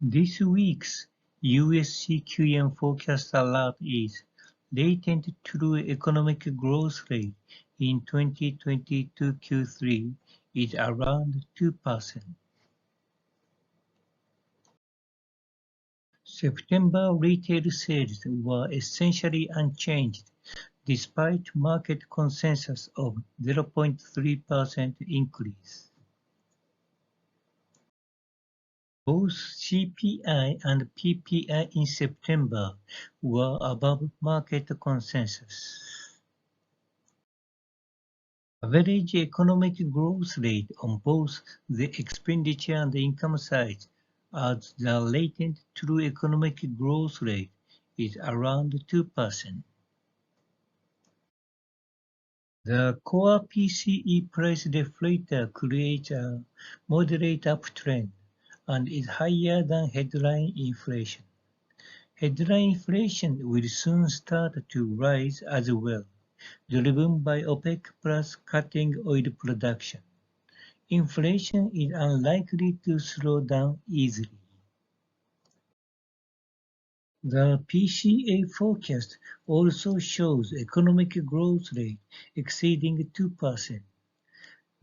This week's US CQM Forecast Alert is latent true economic growth rate in 2022 Q3 is around 2%. September retail sales were essentially unchanged despite market consensus of 0.3% increase. Both CPI and PPI in September were above market consensus. Average economic growth rate on both the expenditure and the income side, as the latent true economic growth rate is around 2%. The core PCE price deflator creates a moderate uptrend and is higher than headline inflation. Headline inflation will soon start to rise as well, driven by OPEC Plus cutting oil production. Inflation is unlikely to slow down easily. The PCA forecast also shows economic growth rate exceeding 2%.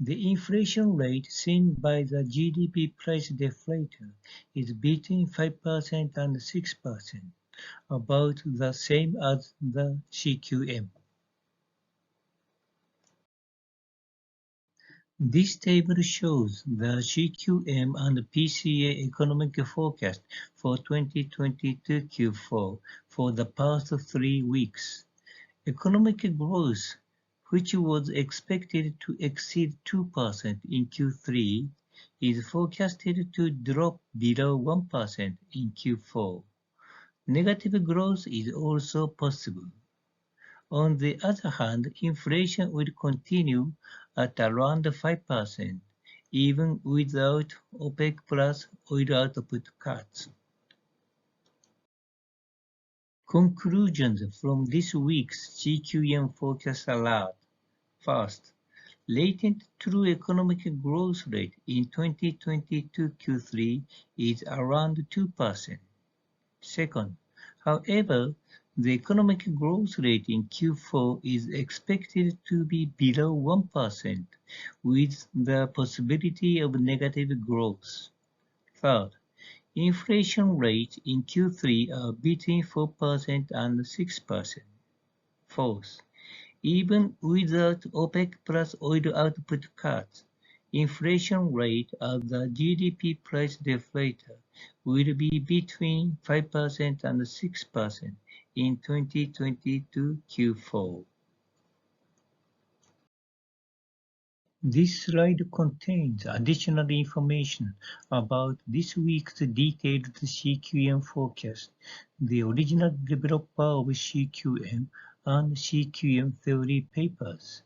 The inflation rate seen by the GDP price deflator is between 5% and 6%, about the same as the CQM. This table shows the CQM and PCA economic forecast for 2022 Q4 for the past 3 weeks. Economic growth, which was expected to exceed 2% in Q3, is forecasted to drop below 1% in Q4. Negative growth is also possible. On the other hand, inflation will continue at around 5%, even without OPEC Plus oil output cuts. Conclusions from this week's CQM Forecast Alert. First, latent true economic growth rate in 2022 Q3 is around 2%. Second, however, the economic growth rate in Q4 is expected to be below 1%, with the possibility of negative growth. Third, inflation rates in Q3 are between 4% and 6%. Fourth, even without OPEC Plus oil output cuts, inflation rate of the GDP price deflator will be between 5% and 6% in 2022 Q4. This slide contains additional information about this week's detailed CQM forecast, the original developer of CQM and CQM theory papers.